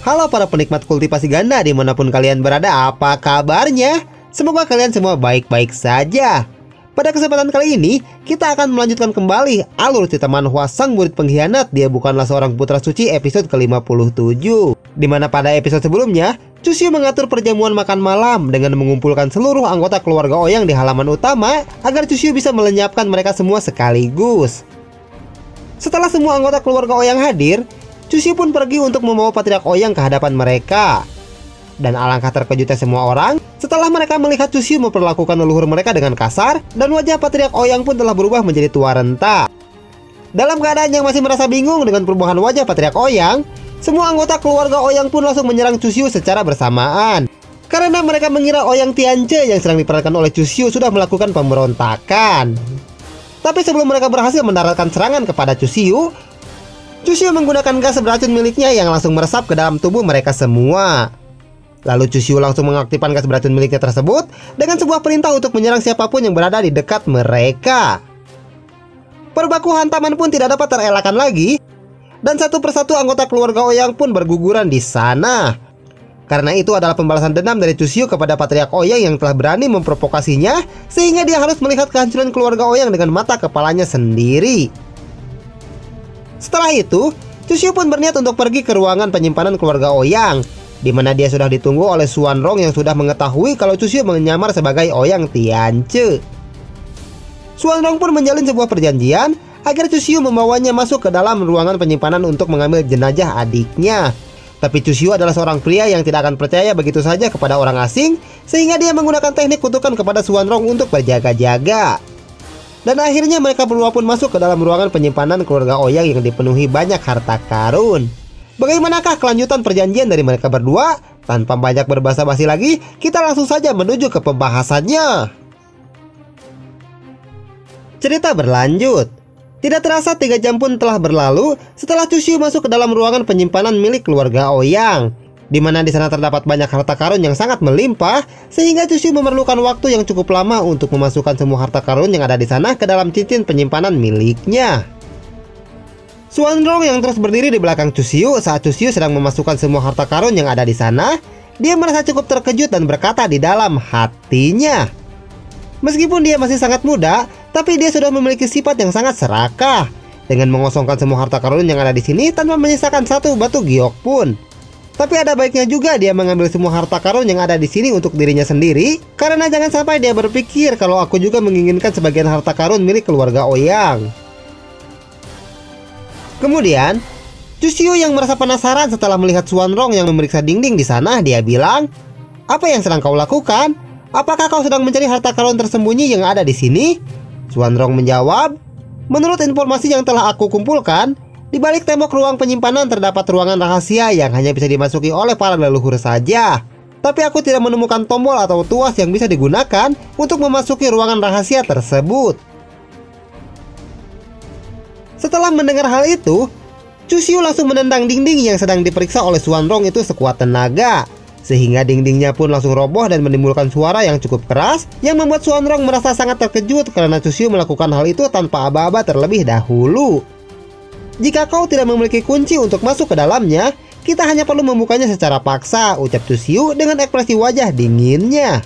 Halo para penikmat kultivasi ganda dimanapun kalian berada, apa kabarnya? Semoga kalian semua baik-baik saja. Pada kesempatan kali ini, kita akan melanjutkan kembali alur cerita manhwa Sang Murid Pengkhianat Dia Bukanlah Seorang Putra Suci episode ke-57. Dimana pada episode sebelumnya, Chusyu mengatur perjamuan makan malam dengan mengumpulkan seluruh anggota keluarga Ouyang di halaman utama agar Chusyu bisa melenyapkan mereka semua sekaligus. Setelah semua anggota keluarga Ouyang hadir, Chusyu pun pergi untuk membawa Patriark Ouyang ke hadapan mereka. Dan alangkah terkejutnya semua orang setelah mereka melihat Chusyu memperlakukan leluhur mereka dengan kasar, dan wajah Patriark Ouyang pun telah berubah menjadi tua renta. Dalam keadaan yang masih merasa bingung dengan perubahan wajah Patriark Ouyang, semua anggota keluarga Ouyang pun langsung menyerang Chusyu secara bersamaan. Karena mereka mengira Ouyang Tianche yang sedang diperankan oleh Chusyu sudah melakukan pemberontakan. Tapi sebelum mereka berhasil mendaratkan serangan kepada Chusyu menggunakan gas beracun miliknya yang langsung meresap ke dalam tubuh mereka semua. Lalu Chusyu langsung mengaktifkan gas beracun miliknya tersebut dengan sebuah perintah untuk menyerang siapapun yang berada di dekat mereka. Perbaku hantaman pun tidak dapat terelakkan lagi, dan satu persatu anggota keluarga Ouyang pun berguguran di sana. Karena itu adalah pembalasan dendam dari Chusyu kepada Patriark Ouyang yang telah berani memprovokasinya, sehingga dia harus melihat kehancuran keluarga Ouyang dengan mata kepalanya sendiri. Setelah itu, Chusyu pun berniat untuk pergi ke ruangan penyimpanan keluarga Ouyang, di mana dia sudah ditunggu oleh Xuanrong yang sudah mengetahui kalau Chusyu menyamar sebagai Ouyang Tianche. Xuanrong pun menjalin sebuah perjanjian agar Chusyu membawanya masuk ke dalam ruangan penyimpanan untuk mengambil jenazah adiknya. Tapi Chusyu adalah seorang pria yang tidak akan percaya begitu saja kepada orang asing, sehingga dia menggunakan teknik kutukan kepada Xuanrong untuk berjaga-jaga. Dan akhirnya mereka berdua pun masuk ke dalam ruangan penyimpanan keluarga Ouyang yang dipenuhi banyak harta karun. Bagaimanakah kelanjutan perjanjian dari mereka berdua? Tanpa banyak berbasa-basi lagi, kita langsung saja menuju ke pembahasannya. Cerita berlanjut. Tidak terasa 3 jam pun telah berlalu setelah Chusyu masuk ke dalam ruangan penyimpanan milik keluarga Ouyang, di mana di sana terdapat banyak harta karun yang sangat melimpah, sehingga Chusyu memerlukan waktu yang cukup lama untuk memasukkan semua harta karun yang ada di sana ke dalam cincin penyimpanan miliknya. Xuanrong yang terus berdiri di belakang Chusyu saat Chusyu sedang memasukkan semua harta karun yang ada di sana, dia merasa cukup terkejut dan berkata di dalam hatinya, meskipun dia masih sangat muda, tapi dia sudah memiliki sifat yang sangat serakah dengan mengosongkan semua harta karun yang ada di sini tanpa menyisakan satu batu giok pun. Tapi ada baiknya juga dia mengambil semua harta karun yang ada di sini untuk dirinya sendiri, karena jangan sampai dia berpikir kalau aku juga menginginkan sebagian harta karun milik keluarga Ouyang. Kemudian, Chusyu yang merasa penasaran setelah melihat Xuanrong yang memeriksa dinding di sana, dia bilang, "Apa yang sedang kau lakukan? Apakah kau sedang mencari harta karun tersembunyi yang ada di sini?" Xuanrong menjawab, "Menurut informasi yang telah aku kumpulkan, di balik tembok ruang penyimpanan terdapat ruangan rahasia yang hanya bisa dimasuki oleh para leluhur saja. Tapi aku tidak menemukan tombol atau tuas yang bisa digunakan untuk memasuki ruangan rahasia tersebut." Setelah mendengar hal itu, Chusyu langsung menendang dinding yang sedang diperiksa oleh Xuanrong itu sekuat tenaga, sehingga dindingnya pun langsung roboh dan menimbulkan suara yang cukup keras yang membuat Xuanrong merasa sangat terkejut karena Chusyu melakukan hal itu tanpa aba-aba terlebih dahulu. "Jika kau tidak memiliki kunci untuk masuk ke dalamnya, kita hanya perlu membukanya secara paksa," ucap Chusyu dengan ekspresi wajah dinginnya.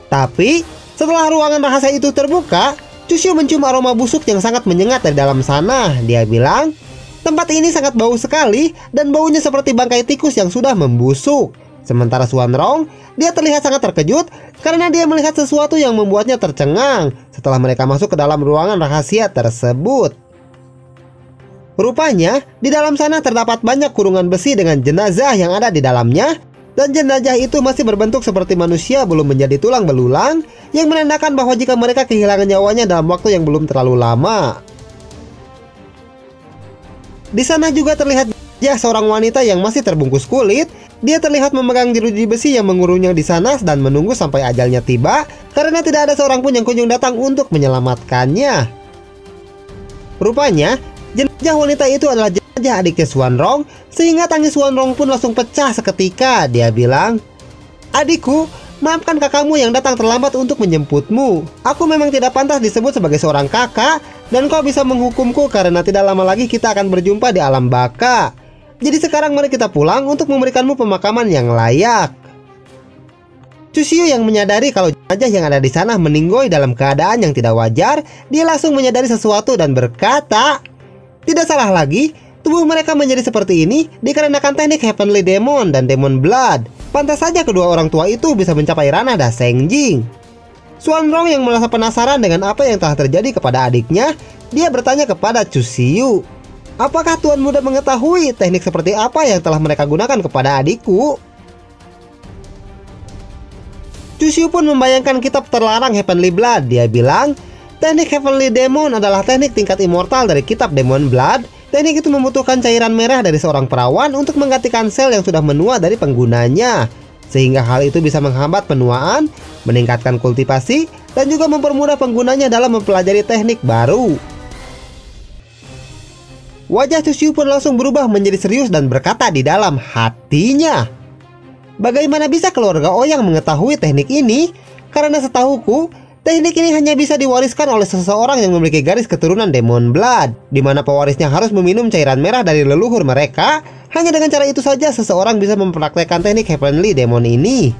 Tapi setelah ruangan rahasia itu terbuka, Chusyu mencium aroma busuk yang sangat menyengat dari dalam sana. Dia bilang, "Tempat ini sangat bau sekali dan baunya seperti bangkai tikus yang sudah membusuk." Sementara Xuanrong, dia terlihat sangat terkejut karena dia melihat sesuatu yang membuatnya tercengang setelah mereka masuk ke dalam ruangan rahasia tersebut. Rupanya, di dalam sana terdapat banyak kurungan besi dengan jenazah yang ada di dalamnya, dan jenazah itu masih berbentuk seperti manusia belum menjadi tulang belulang, yang menandakan bahwa jika mereka kehilangan nyawanya dalam waktu yang belum terlalu lama. Di sana juga terlihat seorang wanita yang masih terbungkus kulit. Dia terlihat memegang jeruji besi yang mengurungnya di sana dan menunggu sampai ajalnya tiba, karena tidak ada seorang pun yang kunjung datang untuk menyelamatkannya. Rupanya, jenazah wanita itu adalah jenazah adiknya Xuanrong, sehingga tangis Xuanrong pun langsung pecah seketika. Dia bilang, "Adikku, maafkan kakakmu yang datang terlambat untuk menjemputmu. Aku memang tidak pantas disebut sebagai seorang kakak, dan kau bisa menghukumku karena tidak lama lagi kita akan berjumpa di alam baka. Jadi sekarang mari kita pulang untuk memberikanmu pemakaman yang layak. Chu Xiu yang menyadari kalau jenazah yang ada di sana meninggoy dalam keadaan yang tidak wajar, dia langsung menyadari sesuatu dan berkata, tidak salah lagi, tubuh mereka menjadi seperti ini dikarenakan teknik Heavenly Demon dan Demon Blood. Pantas saja kedua orang tua itu bisa mencapai ranah Da Sheng Jing. Xuanrong yang merasa penasaran dengan apa yang telah terjadi kepada adiknya, dia bertanya kepada Chu Xiu, apakah Tuan Muda mengetahui teknik seperti apa yang telah mereka gunakan kepada adikku? Chu Xiu pun membayangkan kitab terlarang Heavenly Blood. Dia bilang, teknik Heavenly Demon adalah teknik tingkat immortal dari kitab Demon Blood. Teknik itu membutuhkan cairan merah dari seorang perawan untuk menggantikan sel yang sudah menua dari penggunanya. Sehingga hal itu bisa menghambat penuaan, meningkatkan kultivasi, dan juga mempermudah penggunanya dalam mempelajari teknik baru. Wajah Chu Xiu pun langsung berubah menjadi serius dan berkata di dalam hatinya, bagaimana bisa keluarga Ouyang mengetahui teknik ini? Karena setahuku, teknik ini hanya bisa diwariskan oleh seseorang yang memiliki garis keturunan Demon Blood, di mana pewarisnya harus meminum cairan merah dari leluhur mereka. Hanya dengan cara itu saja seseorang bisa mempraktekkan teknik Heavenly Demon ini.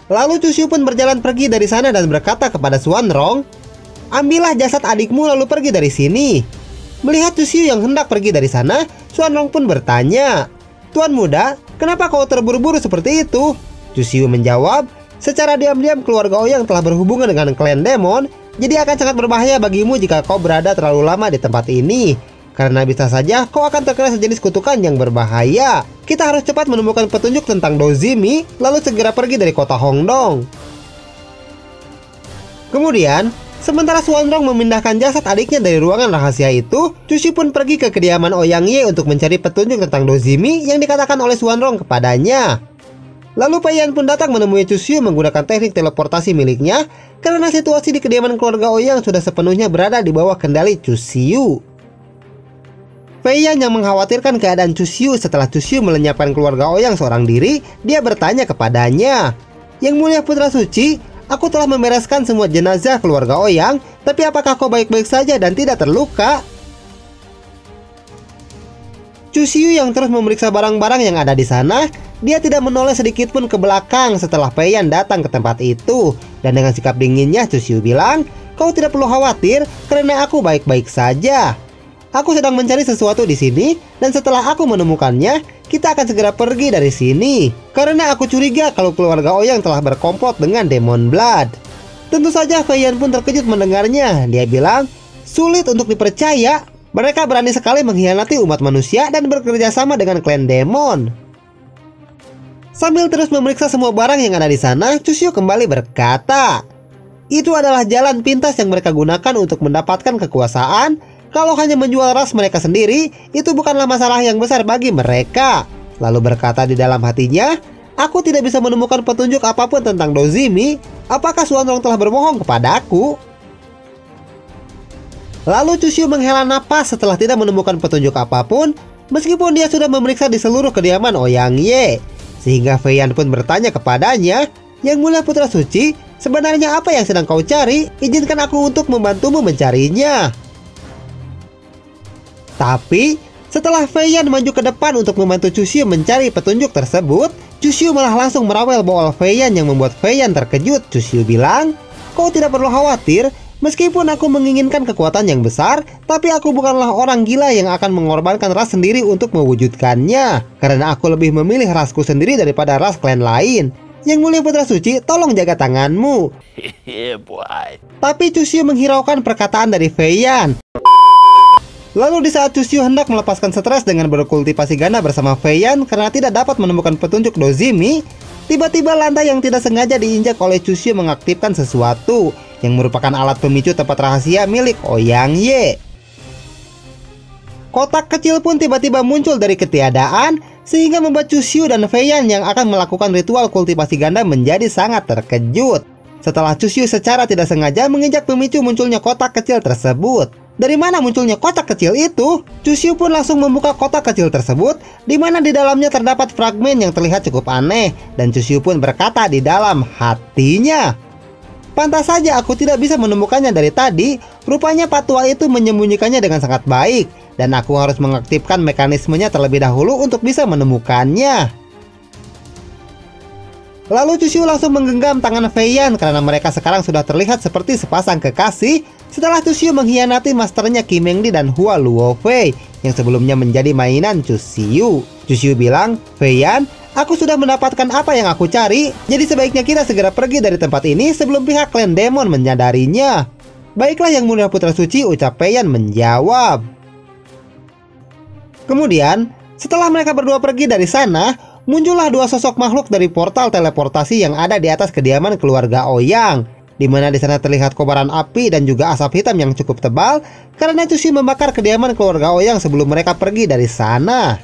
Lalu Chu Xiu pun berjalan pergi dari sana dan berkata kepada Xuanrong, ambillah jasad adikmu lalu pergi dari sini. Melihat Chu Xiu yang hendak pergi dari sana, Xuanrong pun bertanya, Tuan Muda, kenapa kau terburu-buru seperti itu? Chu Xiu menjawab, secara diam-diam keluarga Ouyang telah berhubungan dengan klan Demon, jadi akan sangat berbahaya bagimu jika kau berada terlalu lama di tempat ini. Karena bisa saja kau akan terkena sejenis kutukan yang berbahaya. Kita harus cepat menemukan petunjuk tentang Dozimi, lalu segera pergi dari kota Hongdong. Kemudian, sementara Xuanrong memindahkan jasad adiknya dari ruangan rahasia itu, Chu Xiu pun pergi ke kediaman Ouyang Ye untuk mencari petunjuk tentang Dozimi yang dikatakan oleh Xuanrong kepadanya. Lalu Pei Yan pun datang menemui Chu Xiu menggunakan teknik teleportasi miliknya, karena situasi di kediaman keluarga Ouyang sudah sepenuhnya berada di bawah kendali Chu Xiu. Pei Yan yang mengkhawatirkan keadaan Chu Xiu setelah Chu Xiu melenyapkan keluarga Ouyang seorang diri, dia bertanya kepadanya, Yang Mulia Putra Suci, aku telah membereskan semua jenazah keluarga Ouyang, tapi apakah kau baik-baik saja dan tidak terluka? Chu Xiu yang terus memeriksa barang-barang yang ada di sana, dia tidak menoleh sedikit pun ke belakang setelah Pei Yan datang ke tempat itu. Dan dengan sikap dinginnya Chu Xiu bilang, kau tidak perlu khawatir karena aku baik-baik saja. Aku sedang mencari sesuatu di sini, dan setelah aku menemukannya, kita akan segera pergi dari sini. Karena aku curiga kalau keluarga Ouyang telah berkomplot dengan Demon Blood. Tentu saja Pei Yan pun terkejut mendengarnya. Dia bilang, sulit untuk dipercaya. Mereka berani sekali mengkhianati umat manusia dan bekerja sama dengan klan Demon. Sambil terus memeriksa semua barang yang ada di sana, Chu Xiu kembali berkata, itu adalah jalan pintas yang mereka gunakan untuk mendapatkan kekuasaan. Kalau hanya menjual ras mereka sendiri, itu bukanlah masalah yang besar bagi mereka. Lalu berkata di dalam hatinya, aku tidak bisa menemukan petunjuk apapun tentang Dozimi. Apakah Xuanrong telah berbohong kepadaku? Lalu Chu Xiu menghela napas setelah tidak menemukan petunjuk apapun, meskipun dia sudah memeriksa di seluruh kediaman Ouyang Ye. Sehingga Pei Yan pun bertanya kepadanya, Yang Mulia Putra Suci, sebenarnya apa yang sedang kau cari? Izinkan aku untuk membantumu mencarinya. Tapi, setelah Pei Yan maju ke depan untuk membantu Chu Xiu mencari petunjuk tersebut, Chu Xiu malah langsung merawel boal Pei Yan yang membuat Pei Yan terkejut. Chu Xiu bilang, kau tidak perlu khawatir, meskipun aku menginginkan kekuatan yang besar, tapi aku bukanlah orang gila yang akan mengorbankan ras sendiri untuk mewujudkannya. Karena aku lebih memilih rasku sendiri daripada ras klan lain. Yang Mulia Putra Suci, tolong jaga tanganmu. Tapi Chu Xiu menghiraukan perkataan dari Pei Yan. Lalu di saat Chu Xiu hendak melepaskan stres dengan berkultivasi ganda bersama Pei Yan karena tidak dapat menemukan petunjuk Dozimi, tiba-tiba lantai yang tidak sengaja diinjak oleh Chu Xiu mengaktifkan sesuatu yang merupakan alat pemicu tempat rahasia milik Ouyang Ye. Kotak kecil pun tiba-tiba muncul dari ketiadaan, sehingga membuat Chu Xiu dan Pei Yan yang akan melakukan ritual kultivasi ganda menjadi sangat terkejut. Setelah Chu Xiu secara tidak sengaja menginjak pemicu munculnya kotak kecil tersebut. Dari mana munculnya kotak kecil itu? Chu Xiu pun langsung membuka kotak kecil tersebut, di mana di dalamnya terdapat fragmen yang terlihat cukup aneh. Dan Chu Xiu pun berkata di dalam hatinya, pantas saja aku tidak bisa menemukannya dari tadi. Rupanya Pak Tua itu menyembunyikannya dengan sangat baik. dan aku harus mengaktifkan mekanismenya terlebih dahulu untuk bisa menemukannya. Lalu Cuxiu langsung menggenggam tangan Fei Yan karena mereka sekarang sudah terlihat seperti sepasang kekasih setelah Cuxiu mengkhianati masternya Qi Mengdi dan Hua Luofei yang sebelumnya menjadi mainan Cuxiu. Cuxiu bilang, "Fei Yan, aku sudah mendapatkan apa yang aku cari, jadi sebaiknya kita segera pergi dari tempat ini sebelum pihak klan Demon menyadarinya." "Baiklah Yang Mulia Putra Suci," ucap Fei Yan menjawab. Kemudian, setelah mereka berdua pergi dari sana, muncullah dua sosok makhluk dari portal teleportasi yang ada di atas kediaman keluarga Ouyang, di mana di sana terlihat kobaran api dan juga asap hitam yang cukup tebal karena Cuxiu membakar kediaman keluarga Ouyang sebelum mereka pergi dari sana.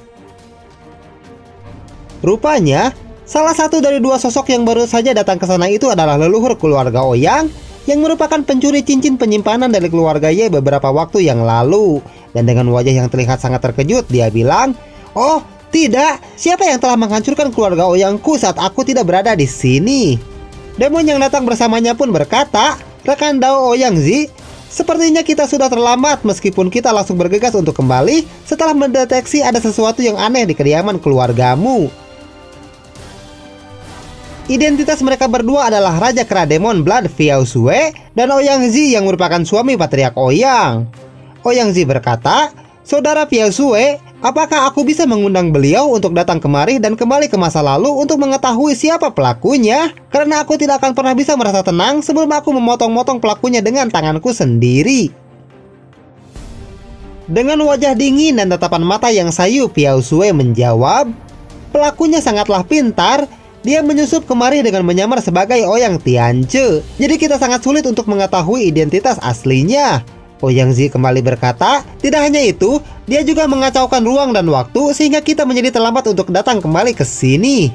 Rupanya, salah satu dari dua sosok yang baru saja datang ke sana itu adalah leluhur keluarga Ouyang yang merupakan pencuri cincin penyimpanan dari keluarga Ye beberapa waktu yang lalu. Dan dengan wajah yang terlihat sangat terkejut, dia bilang, "Oh, tidak, siapa yang telah menghancurkan keluarga Ouyangku saat aku tidak berada di sini?" Demon yang datang bersamanya pun berkata, "Rekan Dao Ouyangzi, sepertinya kita sudah terlambat meskipun kita langsung bergegas untuk kembali setelah mendeteksi ada sesuatu yang aneh di kediaman keluargamu." Identitas mereka berdua adalah Raja Kera Demon Blood Piao Xue dan Ouyangzi yang merupakan suami patriark Ouyang. Ouyangzi berkata, "Saudara Piao Xue, apakah aku bisa mengundang beliau untuk datang kemari dan kembali ke masa lalu untuk mengetahui siapa pelakunya? Karena aku tidak akan pernah bisa merasa tenang sebelum aku memotong-motong pelakunya dengan tanganku sendiri." Dengan wajah dingin dan tatapan mata yang sayu, Piao Xue menjawab, "Pelakunya sangatlah pintar. Dia menyusup kemari dengan menyamar sebagai Ouyang Tianche. Jadi kita sangat sulit untuk mengetahui identitas aslinya." Ouyangzi kembali berkata, "Tidak hanya itu, dia juga mengacaukan ruang dan waktu sehingga kita menjadi terlambat untuk datang kembali ke sini."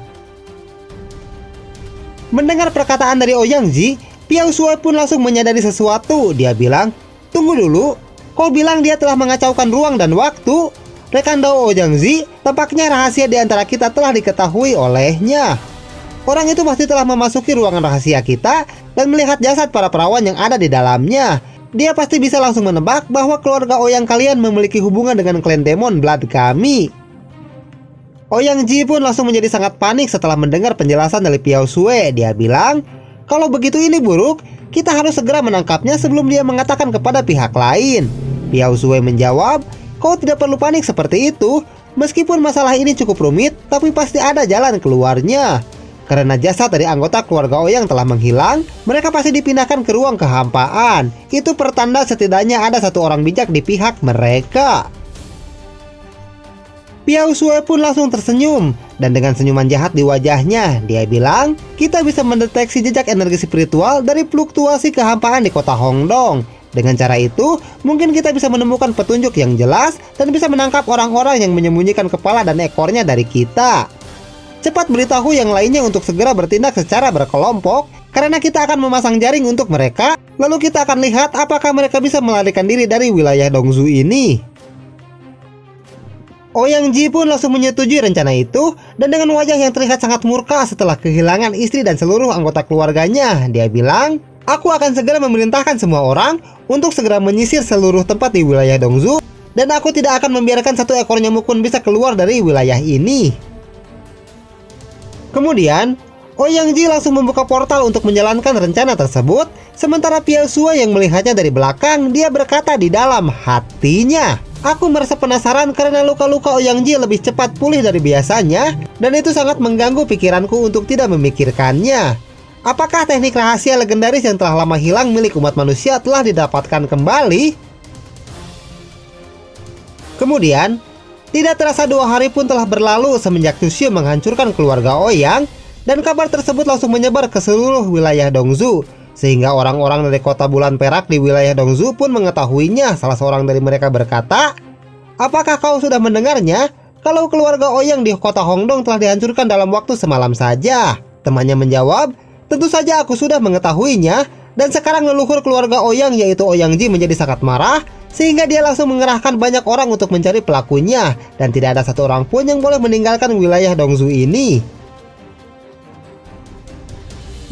Mendengar perkataan dari Ouyangzi, Piao Xue pun langsung menyadari sesuatu. Dia bilang, "Tunggu dulu, kau bilang dia telah mengacaukan ruang dan waktu? Rekan Dao Ouyangzi, tampaknya rahasia di antara kita telah diketahui olehnya. Orang itu pasti telah memasuki ruangan rahasia kita dan melihat jasad para perawan yang ada di dalamnya. Dia pasti bisa langsung menebak bahwa keluarga Ouyang kalian memiliki hubungan dengan klan Demon Blood kami." Ouyangzi pun langsung menjadi sangat panik setelah mendengar penjelasan dari Piao Xue. Dia bilang, "Kalau begitu ini buruk, kita harus segera menangkapnya sebelum dia mengatakan kepada pihak lain." Piao Xue menjawab, "Kau tidak perlu panik seperti itu. Meskipun masalah ini cukup rumit, tapi pasti ada jalan keluarnya. Karena jasad dari anggota keluarga Ouyang telah menghilang, mereka pasti dipindahkan ke ruang kehampaan. Itu pertanda setidaknya ada satu orang bijak di pihak mereka." Piao Xue pun langsung tersenyum, dan dengan senyuman jahat di wajahnya, dia bilang, "Kita bisa mendeteksi jejak energi spiritual dari fluktuasi kehampaan di kota Hongdong. Dengan cara itu, mungkin kita bisa menemukan petunjuk yang jelas dan bisa menangkap orang-orang yang menyembunyikan kepala dan ekornya dari kita. Cepat beritahu yang lainnya untuk segera bertindak secara berkelompok, karena kita akan memasang jaring untuk mereka, lalu kita akan lihat apakah mereka bisa melarikan diri dari wilayah Dongzu ini." Ouyangzi pun langsung menyetujui rencana itu, dan dengan wajah yang terlihat sangat murka setelah kehilangan istri dan seluruh anggota keluarganya, dia bilang, "Aku akan segera memerintahkan semua orang untuk segera menyisir seluruh tempat di wilayah Dongzu, dan aku tidak akan membiarkan satu ekor nyamuk pun bisa keluar dari wilayah ini." Kemudian, Ouyangzi langsung membuka portal untuk menjalankan rencana tersebut, sementara Piao Xue yang melihatnya dari belakang, dia berkata di dalam hatinya, "Aku merasa penasaran karena luka-luka Ouyangzi lebih cepat pulih dari biasanya, dan itu sangat mengganggu pikiranku untuk tidak memikirkannya. Apakah teknik rahasia legendaris yang telah lama hilang milik umat manusia telah didapatkan kembali?" Kemudian, tidak terasa 2 hari pun telah berlalu semenjak Cuxiu menghancurkan keluarga Ouyang, dan kabar tersebut langsung menyebar ke seluruh wilayah Dongzu, sehingga orang-orang dari kota bulan perak di wilayah Dongzu pun mengetahuinya. Salah seorang dari mereka berkata, "Apakah kau sudah mendengarnya? Kalau keluarga Ouyang di kota Hongdong telah dihancurkan dalam waktu semalam saja." Temannya menjawab, "Tentu saja aku sudah mengetahuinya, dan sekarang leluhur keluarga Ouyang yaitu Ouyangzi menjadi sangat marah, sehingga dia langsung mengerahkan banyak orang untuk mencari pelakunya, dan tidak ada satu orang pun yang boleh meninggalkan wilayah Dongzu ini."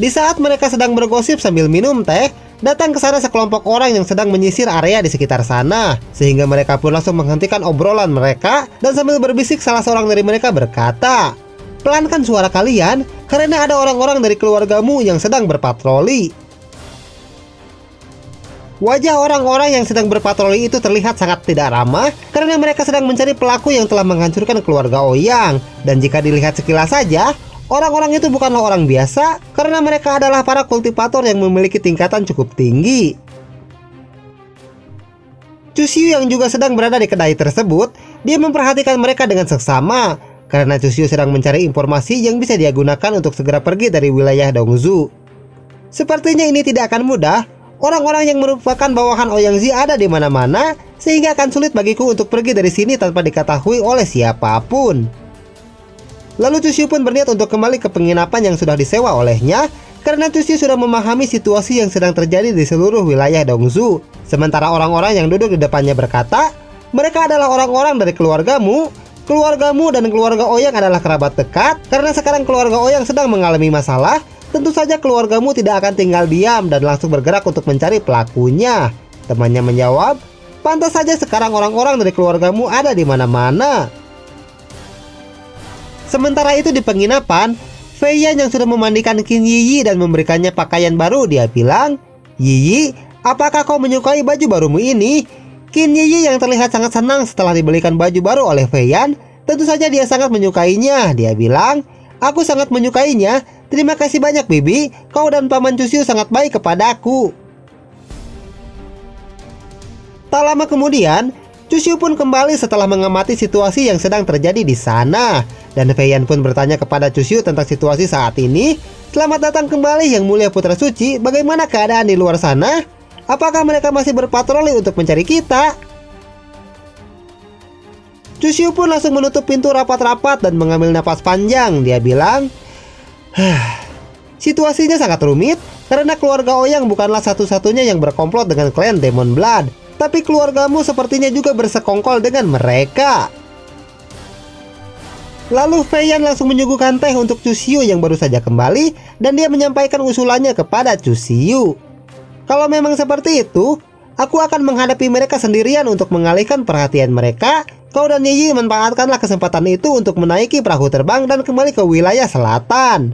Di saat mereka sedang bergosip sambil minum teh, datang ke sana sekelompok orang yang sedang menyisir area di sekitar sana, sehingga mereka pun langsung menghentikan obrolan mereka dan sambil berbisik salah seorang dari mereka berkata, "Pelankan suara kalian karena ada orang-orang dari keluargamu yang sedang berpatroli." Wajah orang-orang yang sedang berpatroli itu terlihat sangat tidak ramah karena mereka sedang mencari pelaku yang telah menghancurkan keluarga Ouyang. Dan jika dilihat sekilas saja, orang-orang itu bukanlah orang biasa karena mereka adalah para kultivator yang memiliki tingkatan cukup tinggi. Chu Xiu yang juga sedang berada di kedai tersebut, dia memperhatikan mereka dengan seksama karena Chu Xiu sedang mencari informasi yang bisa dia gunakan untuk segera pergi dari wilayah Dongzu. Sepertinya ini tidak akan mudah. Orang-orang yang merupakan bawahan Ouyang Zi ada di mana-mana, sehingga akan sulit bagiku untuk pergi dari sini tanpa diketahui oleh siapapun. Lalu Chu Xiu pun berniat untuk kembali ke penginapan yang sudah disewa olehnya, karena Chu Xiu sudah memahami situasi yang sedang terjadi di seluruh wilayah Dongzu. Sementara orang-orang yang duduk di depannya berkata, "Mereka adalah orang-orang dari keluargamu. Keluargamu dan keluarga Ouyang adalah kerabat dekat. Karena sekarang keluarga Ouyang sedang mengalami masalah, tentu saja keluargamu tidak akan tinggal diam dan langsung bergerak untuk mencari pelakunya." Temannya menjawab, "Pantas saja sekarang orang-orang dari keluargamu ada di mana-mana." Sementara itu di penginapan, Fei Yan yang sudah memandikan Qin Yiyi dan memberikannya pakaian baru, dia bilang, "Yiyi, apakah kau menyukai baju barumu ini?" Qin Yiyi yang terlihat sangat senang setelah dibelikan baju baru oleh Fei Yan, tentu saja dia sangat menyukainya. Dia bilang, "Aku sangat menyukainya. Terima kasih banyak Bibi, kau dan Paman Chu Xiu sangat baik kepadaku." Tak lama kemudian, Chu Xiu pun kembali setelah mengamati situasi yang sedang terjadi di sana. Dan Fei Yan pun bertanya kepada Chu Xiu tentang situasi saat ini. "Selamat datang kembali Yang Mulia Putra Suci, bagaimana keadaan di luar sana? Apakah mereka masih berpatroli untuk mencari kita?" Chu Xiu pun langsung menutup pintu rapat-rapat dan mengambil napas panjang. Dia bilang, "Situasinya sangat rumit karena keluarga Ouyang bukanlah satu-satunya yang berkomplot dengan klan Demon Blood, tapi keluargamu sepertinya juga bersekongkol dengan mereka." Lalu Fei Yan langsung menyuguhkan teh untuk Chu Xiu yang baru saja kembali, dan dia menyampaikan usulannya kepada Chu Xiu. "Kalau memang seperti itu, aku akan menghadapi mereka sendirian untuk mengalihkan perhatian mereka. Kau dan Yiyi manfaatkanlah kesempatan itu untuk menaiki perahu terbang dan kembali ke wilayah selatan."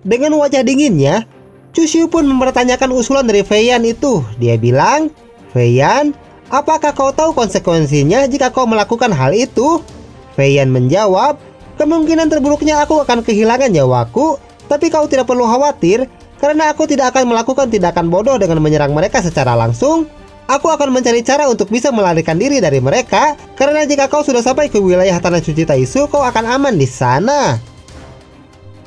Dengan wajah dinginnya, Chu Xiu pun mempertanyakan usulan dari Fei Yan itu. Dia bilang, "Fei Yan, apakah kau tahu konsekuensinya jika kau melakukan hal itu?" Fei Yan menjawab, "Kemungkinan terburuknya aku akan kehilangan nyawaku, tapi kau tidak perlu khawatir, karena aku tidak akan melakukan tindakan bodoh dengan menyerang mereka secara langsung. Aku akan mencari cara untuk bisa melarikan diri dari mereka, karena jika kau sudah sampai ke wilayah Tanah Suci Taisu, kau akan aman di sana."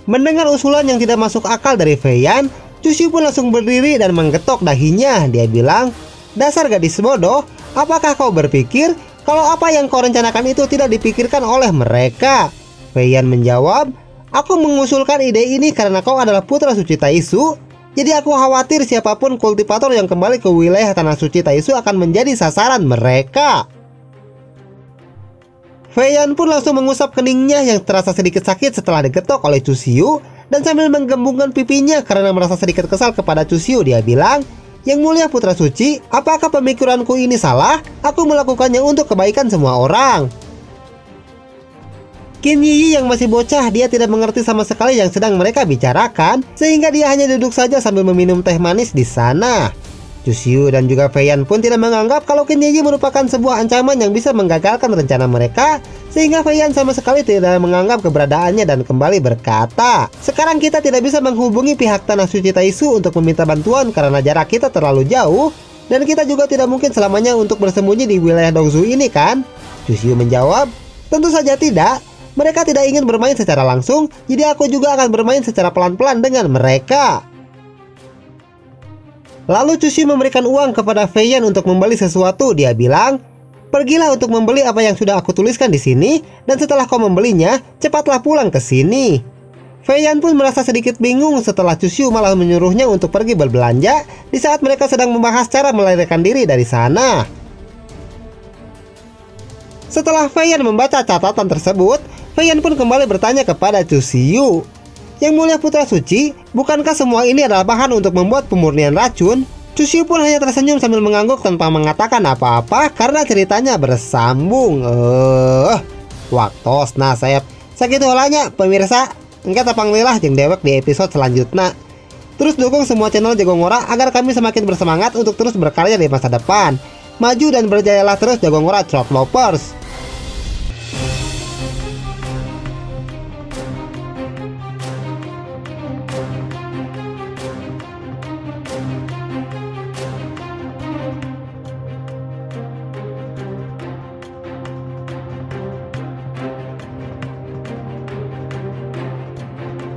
Mendengar usulan yang tidak masuk akal dari Fei Yan, Chu Xiu pun langsung berdiri dan menggetok dahinya. Dia bilang, "Dasar gadis bodoh, apakah kau berpikir kalau apa yang kau rencanakan itu tidak dipikirkan oleh mereka?" Fei Yan menjawab, "Aku mengusulkan ide ini karena kau adalah putra suci Taisu. Jadi aku khawatir siapapun kultivator yang kembali ke wilayah Tanah Suci Taisu akan menjadi sasaran mereka." Fei Yan pun langsung mengusap keningnya yang terasa sedikit sakit setelah digetok oleh Chu Xiu, dan sambil menggembungkan pipinya karena merasa sedikit kesal kepada Chu Xiu, dia bilang, "Yang Mulia Putra Suci, apakah pemikiranku ini salah? Aku melakukannya untuk kebaikan semua orang." Qin Yiyi yang masih bocah, dia tidak mengerti sama sekali yang sedang mereka bicarakan, sehingga dia hanya duduk saja sambil meminum teh manis di sana. Chu Xiu dan juga Fei Yan pun tidak menganggap kalau Qin Yiyi merupakan sebuah ancaman yang bisa menggagalkan rencana mereka, sehingga Fei Yan sama sekali tidak menganggap keberadaannya dan kembali berkata, "Sekarang kita tidak bisa menghubungi pihak Tanah Suci Taisu untuk meminta bantuan karena jarak kita terlalu jauh, dan kita juga tidak mungkin selamanya untuk bersembunyi di wilayah Dongzu ini, kan?" Chu Xiu menjawab, "Tentu saja tidak. Mereka tidak ingin bermain secara langsung, jadi aku juga akan bermain secara pelan-pelan dengan mereka." Lalu Chu Xiu memberikan uang kepada Fei Yan untuk membeli sesuatu. Dia bilang, "Pergilah untuk membeli apa yang sudah aku tuliskan di sini, dan setelah kau membelinya, cepatlah pulang ke sini." Fei Yan pun merasa sedikit bingung setelah Chu Xiu malah menyuruhnya untuk pergi berbelanja di saat mereka sedang membahas cara melarikan diri dari sana. Setelah Fei Yan membaca catatan tersebut, Fei Yan pun kembali bertanya kepada Chu Xiu, Yang mulia putra suci, bukankah semua ini adalah bahan untuk membuat pemurnian racun? Cucu pun hanya tersenyum sambil mengangguk tanpa mengatakan apa-apa karena ceritanya bersambung. Waktos nasep. Sakitu olanya pemirsa. Engke tapanglilah jeung dewek di episode selanjutnya. Terus dukung semua channel Jago Ngora agar kami semakin bersemangat untuk terus berkarya di masa depan. Maju dan berjayalah terus Jago Ngora Trot Lovers.